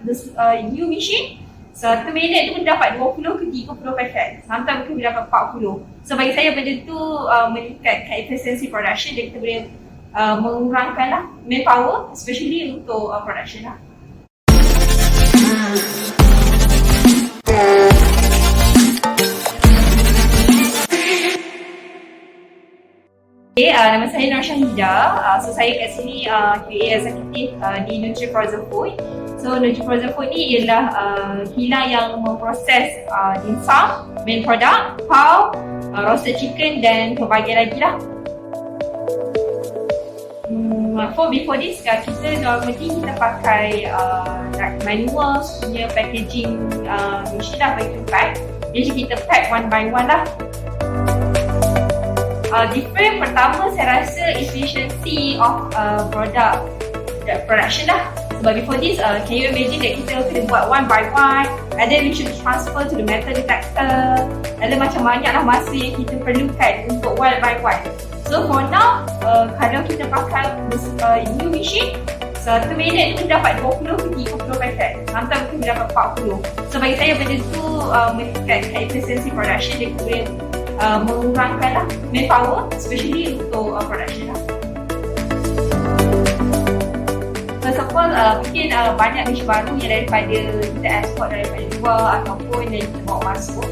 This new machine, satu minit tu dapat 20 ke 30 paket. Sometimes mungkin dapat 40. So bagi saya benda tu meningkatkan efficiency production dan kita boleh mengurangkan lah manpower, especially untuk production lah. Okay, nama saya Nur Syahida. So saya kat sini QA Executive di Nutri Frozen Food. So Nutri Frozen Food ni ialah kilang yang memproses dimsum, main product, pau, roasted chicken dan pelbagai lagi lah. Before this, kita normally kita pakai manual punya packaging machine lah, vacuum pack. Jadi kita pack one by one lah. Different pertama saya rasa efficiency of production lah. Sebab before this, can you imagine that kita kena buat one by one, and then we should transfer to the metal detector, and then macam banyak lah masa yang kita perlukan untuk one by one. So for now, kalau kita pakai new machine, satu minit tu dapat 20 ke 30 paket. Sometimes mungkin dapat 40. So bagi saya benda tu meningkatkan efficiency production dan kita boleh mengurangkan lah manpower, especially untuk production lah. First of all, mungkin banyak dish baru yang daripada kita export daripada luar ataupun yang kita bawa masuk.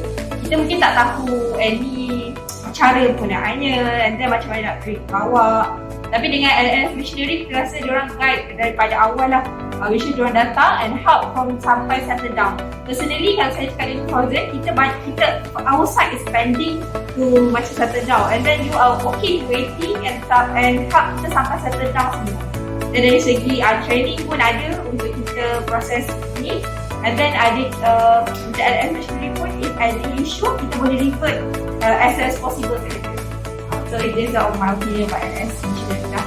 Kita mungkin tak tahu any cara penggunaannya and then macam mana nak bawa. Tapi dengan LNS Machinery, kita rasa diorang guide daripada awal lah. Which is diorang datang and help from sampai settle down. Personally, kalau saya cakap dengan frozen, kita our side is pending to macam settle down, and then you are okay waiting and help kita sampai settle down semua. Dan dari segi training pun ada untuk kita proses ni, and then ada untuk LNS Machinery pun, if ada issue, kita boleh revert as soon as possible to it. So it is my opinion about LNS Machinery lah.